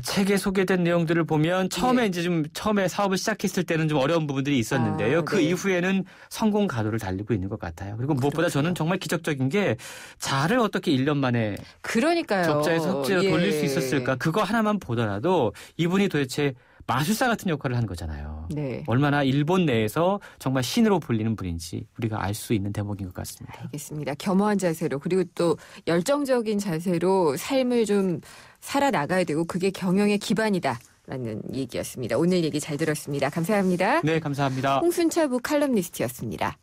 책에 소개된 내용들을 보면 처음에 처음에 사업을 시작했을 때는 좀 어려운 부분들이 있었는데요. 그 이후에는 성공 가도를 달리고 있는 것 같아요. 그리고 무엇보다 저는 정말 기적적인 게 자를 어떻게 1년 만에 적자에서 흑자로 돌릴 수 있었을까? 그거 하나만 보더라도 이분이 도대체 마술사 같은 역할을 한 거잖아요. 얼마나 일본 내에서 정말 신으로 불리는 분인지 우리가 알 수 있는 대목인 것 같습니다. 알겠습니다. 겸허한 자세로 그리고 또 열정적인 자세로 삶을 좀 살아나가야 되고 그게 경영의 기반이다라는 얘기였습니다. 오늘 얘기 잘 들었습니다. 감사합니다. 네, 감사합니다. 홍순철 칼럼니스트였습니다.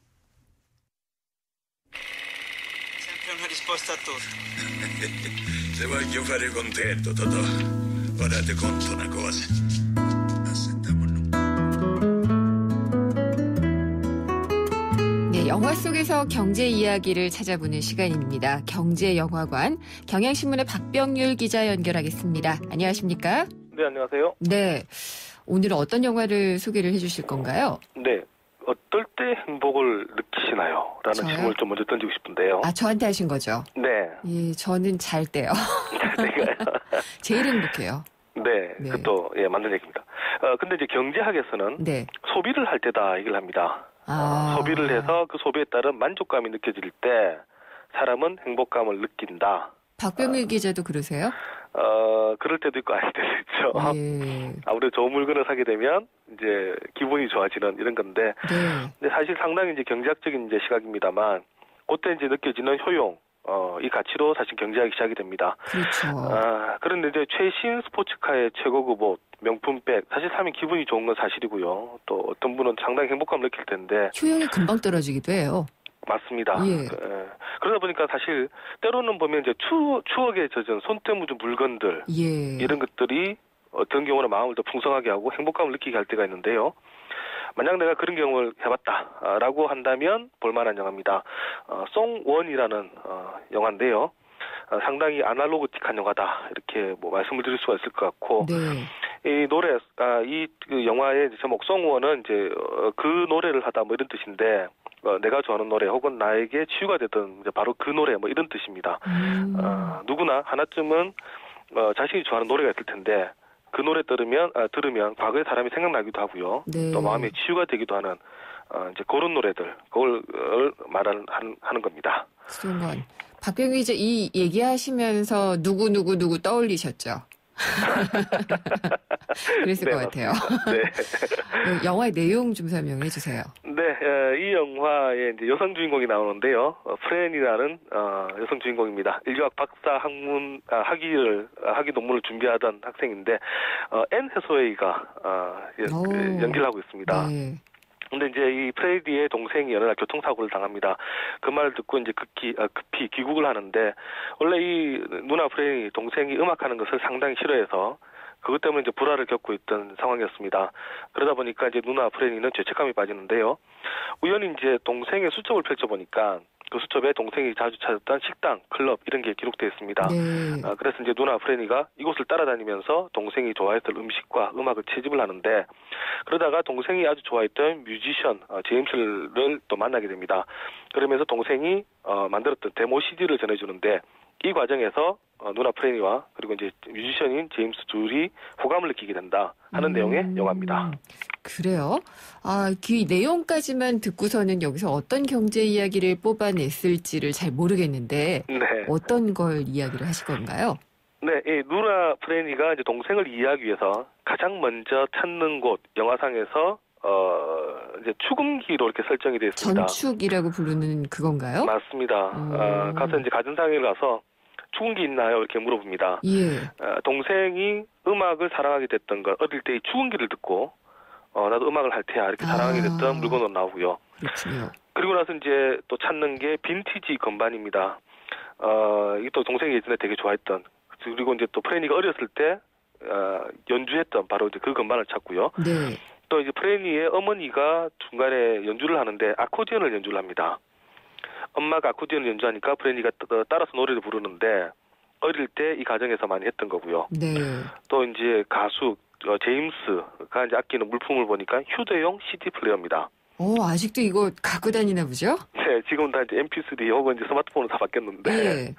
영화 속에서 경제 이야기를 찾아보는 시간입니다. 경제영화관 경향신문의 박병률 기자 연결하겠습니다. 안녕하십니까? 네, 안녕하세요. 네, 오늘은 어떤 영화를 소개를 해주실 건가요? 네, 어떨 때 행복을 느끼시나요? 라는 질문을 좀 먼저 던지고 싶은데요. 저한테 하신 거죠? 네. 예, 저는 잘 때요. 제일 행복해요. 네, 그것도 맞는 얘기입니다. 근데 이제 경제학에서는 소비를 할 때다 얘기를 합니다. 소비를 해서 그 소비에 따른 만족감이 느껴질 때 사람은 행복감을 느낀다. 박병일 기자도 그러세요? 그럴 때도 있고 아닐 때도 있죠. 아무래도 좋은 물건을 사게 되면 이제 기분이 좋아지는 이런 건데, 근데 사실 상당히 이제 경제학적인 이제 시각입니다만, 그때 이제 느껴지는 효용, 이 가치로 사실 경제학이 시작이 됩니다. 그렇죠. 그런데 이제 최신 스포츠카의 최고급 옷, 명품백, 사실 사면 기분이 좋은 건 사실이고요. 또 어떤 분은 상당히 행복감을 느낄 텐데 효용이 금방 떨어지기도 해요. 맞습니다. 그러다 보니까 사실 때로는 보면 이제 추억에 젖은 손때 묻은 물건들 이런 것들이 어떤 경우는 마음을 더 풍성하게 하고 행복감을 느끼게 할 때가 있는데요. 만약 내가 그런 경험을 해봤다라고 한다면 볼만한 영화입니다. 송원이라는 영화인데요. 상당히 아날로그틱한 영화다 이렇게 뭐 말씀을 드릴 수가 있을 것 같고 이 노래 그 영화의 제목 송원은 이제 그 노래를 하다 뭐 이런 뜻인데 내가 좋아하는 노래 혹은 나에게 치유가 되던 이제 바로 그 노래 뭐 이런 뜻입니다. 누구나 하나쯤은 자신이 좋아하는 노래가 있을 텐데 그 노래 들으면 과거의 사람이 생각나기도 하고요. 또 마음의 치유가 되기도 하는 이제 그런 노래들 그걸 하는 겁니다. 그런 박병규 기자 이 얘기하시면서 누구 떠올리셨죠? 그랬을 것 같아요. 네. 영화의 내용 좀 설명해 주세요. 네, 이 영화에 이제 여성 주인공이 나오는데요. 프렌이라는 여성 주인공입니다. 인류학 박사 학위 논문을 준비하던 학생인데 앤 해서웨이가 연기를 하고 있습니다. 근데 이제 이 프레디의 동생이 어느 날 교통사고를 당합니다. 그 말을 듣고 이제 급히 귀국을 하는데 원래 이 누나 프레디 동생이 음악하는 것을 상당히 싫어해서 그것 때문에 이제 불화를 겪고 있던 상황이었습니다. 그러다 보니까 이제 누나 프레디는 죄책감이 빠지는데요. 우연히 이제 동생의 수첩을 펼쳐보니까 그 수첩에 동생이 자주 찾았던 식당, 클럽 이런 게 기록되어 있습니다. 그래서 이제 누나 프레니가 이곳을 따라다니면서 동생이 좋아했던 음식과 음악을 채집을 하는데 그러다가 동생이 아주 좋아했던 뮤지션 제임스를 또 만나게 됩니다. 그러면서 동생이 만들었던 데모 CD를 전해주는데 이 과정에서 누나 프레니와 그리고 이제 뮤지션인 제임스 둘이 호감을 느끼게 된다 하는 내용의 영화입니다. 그래요? 그 내용까지만 듣고서는 여기서 어떤 경제 이야기를 뽑아냈을지를 잘 모르겠는데 어떤 걸 이야기를 하실 건가요? 네, 이 누나 프레니가 이제 동생을 이해하기 위해서 가장 먼저 찾는 곳 영화상에서 이제 추금기로 이렇게 설정이 되어 있습니다. 전축이라고 부르는 그건가요? 맞습니다. 가서 이제 가정상에 가서 추금기 있나요? 이렇게 물어봅니다. 동생이 음악을 사랑하게 됐던 건 어릴 때 이 추금기를 듣고 나도 음악을 할 테야 이렇게 사랑하게 됐던 물건으로 나오고요. 그렇군요. 그리고 나서 이제 또 찾는 게 빈티지 건반입니다. 이게 또 동생이 예전에 되게 좋아했던 그리고 이제 또 프레니가 어렸을 때 연주했던 바로 이제 그 건반을 찾고요. 또 이제 프레니의 어머니가 중간에 연주를 하는데 아코디언을 연주를 합니다. 엄마가 아코디언을 연주하니까 프레니가 따라서 노래를 부르는데 어릴 때 이 가정에서 많이 했던 거고요. 또 이제 가수 제임스가 이제 아끼는 물품을 보니까 휴대용 CD 플레이어입니다. 아직도 이거 갖고 다니나 보죠? 네, 지금 다 이제 MP3 혹은 이제 스마트폰으로 다 바뀌었는데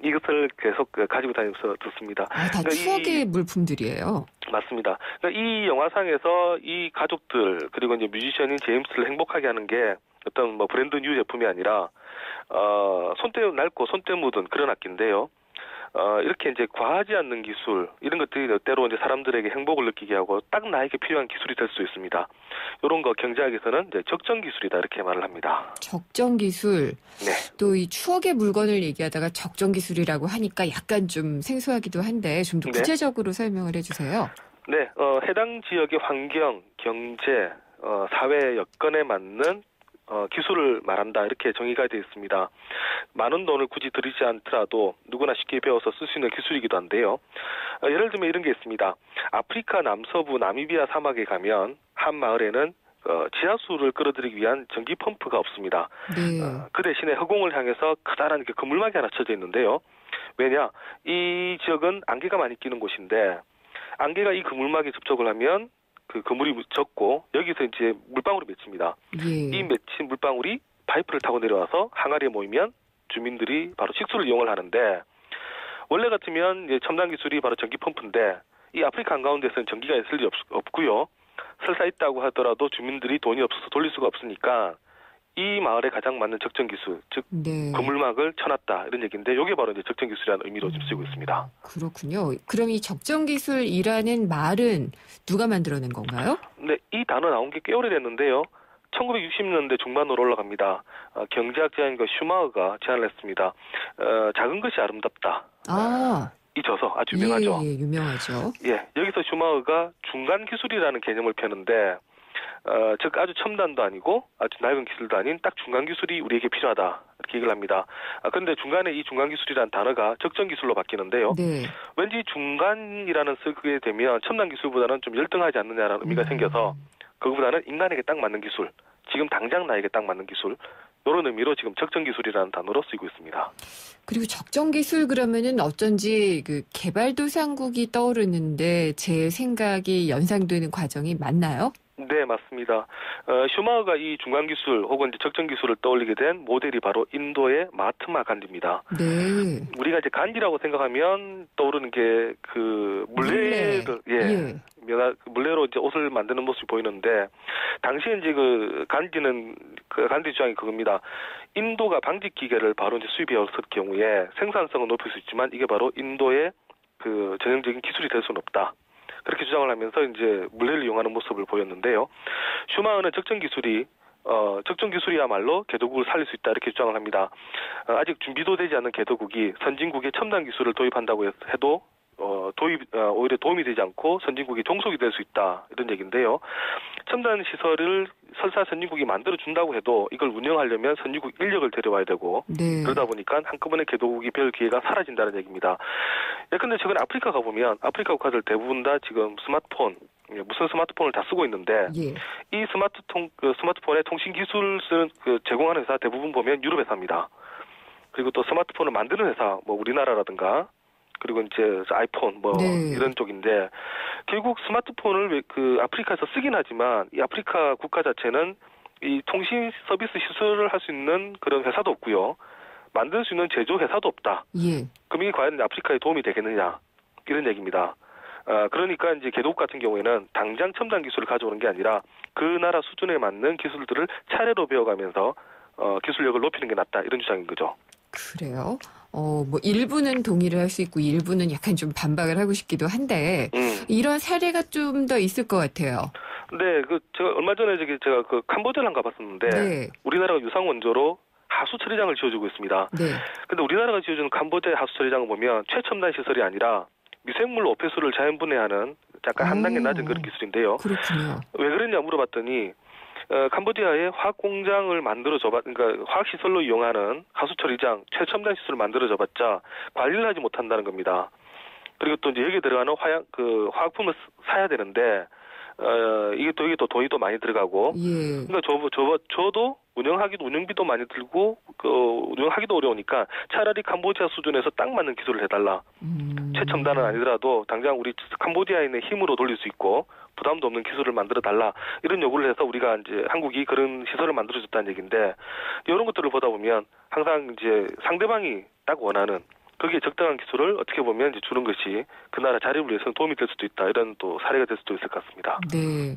이것을 계속 가지고 다니면서 듣습니다. 다 그러니까 추억의 물품들이에요. 맞습니다. 그러니까 이 영화상에서 이 가족들 그리고 이제 뮤지션인 제임스를 행복하게 하는 게 어떤 뭐 브랜드 뉴 제품이 아니라 손때 낡고 손때 묻은 그런 악기인데요. 이렇게 이제 과하지 않는 기술 이런 것들이 때로 이제 사람들에게 행복을 느끼게 하고 딱 나에게 필요한 기술이 될 수 있습니다. 이런 거 경제학에서는 이제 적정 기술이다 이렇게 말을 합니다. 적정 기술. 또 이 추억의 물건을 얘기하다가 적정 기술이라고 하니까 약간 좀 생소하기도 한데 좀 더 구체적으로 설명을 해주세요. 네, 해당 지역의 환경, 경제, 사회 여건에 맞는 기술을 말한다 이렇게 정의가 되어 있습니다. 많은 돈을 굳이 들이지 않더라도 누구나 쉽게 배워서 쓸 수 있는 기술이기도 한데요. 예를 들면 이런 게 있습니다. 아프리카 남서부 나미비아 사막에 가면 한 마을에는 지하수를 끌어들이기 위한 전기 펌프가 없습니다. 그 대신에 허공을 향해서 커다란 그물막이 하나 쳐져 있는데요. 왜냐? 이 지역은 안개가 많이 끼는 곳인데 안개가 이 그물막에 접촉을 하면 그 그물이 젖고 여기서 이제 물방울이 맺힙니다. 이 맺힌 물방울이 파이프를 타고 내려와서 항아리에 모이면 주민들이 바로 식수를 이용을 하는데 원래 같으면 이제 첨단 기술이 바로 전기 펌프인데 이 아프리카 한가운데서는 전기가 있을 리 없고요. 설사 있다고 하더라도 주민들이 돈이 없어서 돌릴 수가 없으니까 이 마을에 가장 맞는 적정 기술, 즉 그물막을 쳐놨다 이런 얘기인데 이게 바로 이제 적정 기술이라는 의미로 지금 쓰고 있습니다. 그렇군요. 그럼 이 적정 기술이라는 말은 누가 만들어낸 건가요? 네, 이 단어 나온 게 꽤 오래됐는데요. 1960년대 중반으로 올라갑니다. 경제학 자연가 슈마흐가 제안을 했습니다. 작은 것이 아름답다. 이 저서 아주 유명하죠. 유명하죠. 여기서 슈마흐가 중간 기술이라는 개념을 펴는데 즉 아주 첨단도 아니고 아주 낡은 기술도 아닌 딱 중간 기술이 우리에게 필요하다 이렇게 얘기를 합니다. 그런데 중간에 이 중간 기술이라는 단어가 적정 기술로 바뀌는데요. 왠지 중간이라는 쓰게 되면 첨단 기술보다는 좀 열등하지 않느냐라는 의미가 생겨서 그거보다는 인간에게 딱 맞는 기술, 지금 당장 나에게 딱 맞는 기술 이런 의미로 지금 적정기술이라는 단어로 쓰이고 있습니다. 그리고 적정기술 그러면은 어쩐지 그 개발도상국이 떠오르는데 제 생각이 연상되는 과정이 맞나요? 네, 맞습니다. 슈마허가 이 중간기술 혹은 이제 적정기술을 떠올리게 된 모델이 바로 인도의 마하트마 간디입니다. 네. 우리가 이제 간디라고 생각하면 떠오르는 게 그 물레를 물레로 이제 옷을 만드는 모습이 보이는데 당시에 이제 그 간디 주장이 그겁니다. 인도가 방직 기계를 바로 이제 수입해왔을 경우에 생산성은 높일 수 있지만 이게 바로 인도의 그 전형적인 기술이 될 수는 없다. 그렇게 주장을 하면서 이제 물레를 이용하는 모습을 보였는데요. 슈마허는 적정기술이야말로 개도국을 살릴 수 있다 이렇게 주장을 합니다. 아직 준비도 되지 않은 개도국이 선진국의 첨단 기술을 도입한다고 해도 오히려 도움이 되지 않고 선진국이 종속이 될 수 있다 이런 얘기인데요. 첨단 시설을 설사 선진국이 만들어준다고 해도 이걸 운영하려면 선진국 인력을 데려와야 되고 그러다 보니까 한꺼번에 개도국이 별 기회가 사라진다는 얘기입니다. 예컨대 최근에 아프리카 가보면 아프리카 국가들 대부분 다 지금 스마트폰 무슨 스마트폰을 다 쓰고 있는데 이 스마트폰의 통신 기술을 제공하는 회사 대부분 보면 유럽 회사입니다. 그리고 또 스마트폰을 만드는 회사 뭐 우리나라라든가 그리고 이제 아이폰 이런 쪽인데 결국 스마트폰을 그 아프리카에서 쓰긴 하지만 이 아프리카 국가 자체는 이 통신 서비스 시설을 할 수 있는 그런 회사도 없고요. 만들 수 있는 제조 회사도 없다. 그럼 이게 과연 아프리카에 도움이 되겠느냐 이런 얘기입니다. 그러니까 이제 개도국 같은 경우에는 당장 첨단 기술을 가져오는 게 아니라 그 나라 수준에 맞는 기술들을 차례로 배워가면서 기술력을 높이는 게 낫다 이런 주장인 거죠. 그래요? 뭐 일부는 동의를 할 수 있고 일부는 약간 좀 반박을 하고 싶기도 한데 이런 사례가 좀 더 있을 것 같아요. 네, 제가 얼마 전에 제가 그 캄보디아를 가봤었는데 우리나라가 유상 원조로 하수 처리장을 지어주고 있습니다. 근데 우리나라가 지어주는 캄보디아 하수 처리장을 보면 최첨단 시설이 아니라 미생물 오폐수를 자연 분해하는 약간 한 단계 낮은 그런 기술인데요. 그렇군요. 왜 그랬냐 물어봤더니 캄보디아에 화학 공장을 그러니까 화학 시설로 이용하는 하수 처리장 최첨단 시설을 만들어줘봤자 관리를 하지 못한다는 겁니다. 그리고 또 이제 여기에 들어가는 화학품을 사야 되는데 이게 또 돈이 또 많이 들어가고 그러니까 저도 운영비도 많이 들고 운영하기도 어려우니까 차라리 캄보디아 수준에서 딱 맞는 기술을 해달라. 최첨단은 아니더라도 당장 우리 캄보디아인의 힘으로 돌릴 수 있고 부담도 없는 기술을 만들어 달라. 이런 요구를 해서 우리가 이제 한국이 그런 시설을 만들어줬다는 얘기인데 이런 것들을 보다 보면 항상 이제 상대방이 딱 원하는 거기에 적당한 기술을 어떻게 보면 이제 주는 것이 그 나라 자립을 위해서는 도움이 될 수도 있다. 이런 또 사례가 될 수도 있을 것 같습니다. 네.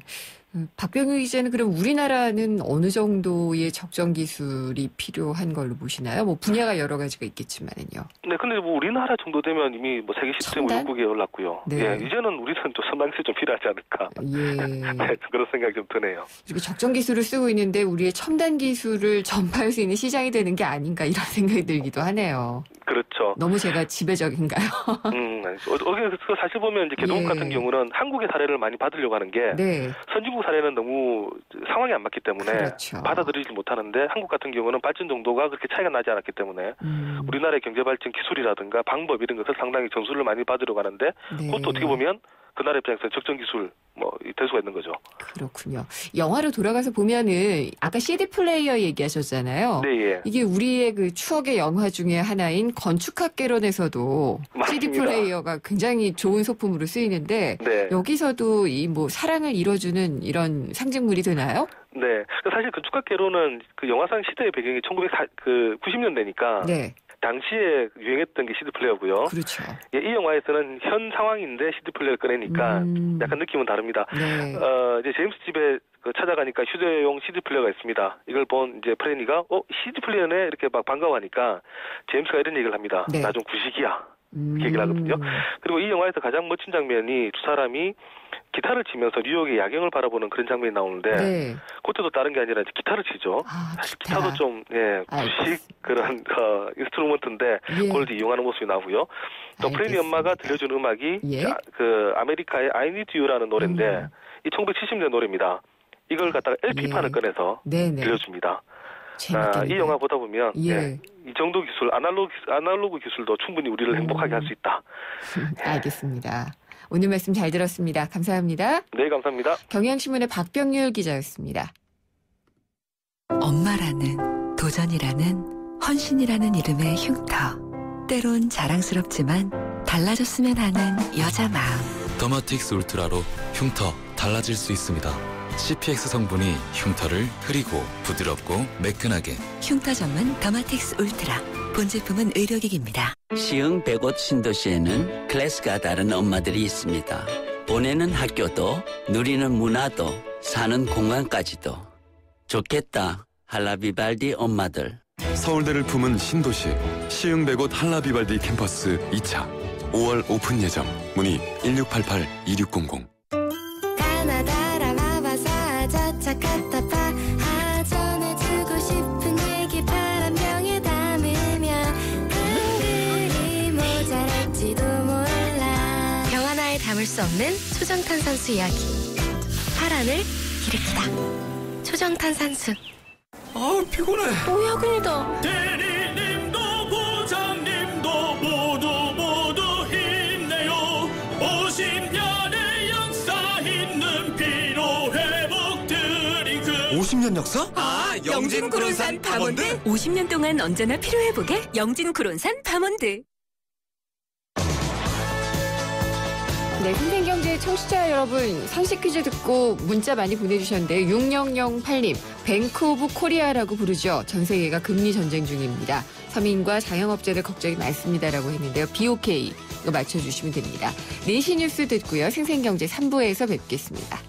박병규 기자는 그럼 우리나라는 어느 정도의 적정 기술이 필요한 걸로 보시나요? 뭐 분야가 여러 가지가 있겠지만은요. 네, 근데 뭐 우리나라 정도 되면 이미 뭐 세계 10대 5국에 올랐고요. 예, 이제는 우리는 좀 첨단 기술 좀 필요하지 않을까. 네, 그런 생각이 좀 드네요. 그리고 적정 기술을 쓰고 있는데 우리의 첨단 기술을 전파할 수 있는 시장이 되는 게 아닌가 이런 생각이 들기도 하네요. 그렇죠. 너무 제가 지배적인가요? 사실 보면 이제 개도국 같은 경우는 한국의 사례를 많이 받으려고 하는 게 선진국 사례는 너무 상황이 안 맞기 때문에 받아들이지 못하는데 한국 같은 경우는 발전 정도가 그렇게 차이가 나지 않았기 때문에 우리나라의 경제 발전 기술이라든가 방법 이런 것을 상당히 점수를 많이 받으려고 하는데 그것도 어떻게 보면 그 나라 입장에서 적정 기술 될 수가 있는 거죠. 그렇군요. 영화로 돌아가서 보면은 아까 CD 플레이어 얘기하셨잖아요. 네, 이게 우리의 그 추억의 영화 중에 하나인 건축학개론에서도 맞습니다. CD 플레이어가 굉장히 좋은 소품으로 쓰이는데 여기서도 이 뭐 사랑을 이뤄주는 이런 상징물이 되나요? 네, 사실 건축학개론은 그 영화상 시대의 배경이 1990년대니까. 당시에 유행했던 게 CD 플레이어고요. 그렇죠. 이 영화에서는 현 상황인데 CD 플레이어를 꺼내니까 약간 느낌은 다릅니다. 이제 제임스 집에 찾아가니까 휴대용 CD 플레이어가 있습니다. 이걸 본 이제 프레니가 CD 플레이어네 이렇게 막 반가워하니까 제임스가 이런 얘기를 합니다. 나 좀 구식이야. 이렇게 얘기를 하거든요. 그리고 이 영화에서 가장 멋진 장면이 두 사람이 기타를 치면서 뉴욕의 야경을 바라보는 그런 장면이 나오는데 그때도 다른 게 아니라 이제 기타를 치죠. 사실 기타도 좀 구식 그런 인스트루먼트인데 그걸 이용하는 모습이 나오고요. 또 프레니 엄마가 들려준 음악이 그 아메리카의 I Need You라는 노래인데 이 1970년 노래입니다. 이걸 갖다가 LP판을 꺼내서 들려줍니다. 이 영화 보다 보면 이 정도 기술, 아날로그 기술도 충분히 우리를 행복하게 할 수 있다. 알겠습니다. 오늘 말씀 잘 들었습니다. 감사합니다. 네, 감사합니다. 경향신문의 박병률 기자였습니다. 엄마라는 도전 헌신이라는 이름의 흉터. 때론 자랑스럽지만 달라졌으면 하는 여자 마음. 더마틱스 울트라로 흉터 달라질 수 있습니다. CPX 성분이 흉터를 흐리고 부드럽고 매끈하게. 흉터 전문 더마틱스 울트라. 본 제품은 의료기기입니다. 시흥 105 신도시에는 클래스가 다른 엄마들이 있습니다. 보내는 학교도 누리는 문화도 사는 공간까지도. 좋겠다. 할라비발디 엄마들. 서울대를 품은 신도시 시흥 105 할라비발디 캠퍼스 2차 5월 오픈 예정. 문의 1688-2600. 전해주고 싶은 얘기 바람병에 담으면 한글이 모자랄지도 몰라. 병 하나에 담을 수 없는 초정탄산수 이야기. 파란을 일으키다. 초정탄산수. 피곤해. 야근이다. 대리님도 부장님도 모두 힘내요. 50년의 역사 있는 피로회복 드링크. 50년 역사? 영진 구론산 밤원드. 50년 동안 언제나 피로회복에 영진 구론산 밤원드. 네, 생생경제 청취자 여러분, 상식 퀴즈 듣고 문자 많이 보내주셨는데 6008님, 뱅크 오브 코리아라고 부르죠. 전 세계가 금리 전쟁 중입니다. 서민과 자영업자들 걱정이 많습니다라고 했는데요. BOK 이거 맞춰주시면 됩니다. 4시 뉴스 듣고요. 생생경제 3부에서 뵙겠습니다.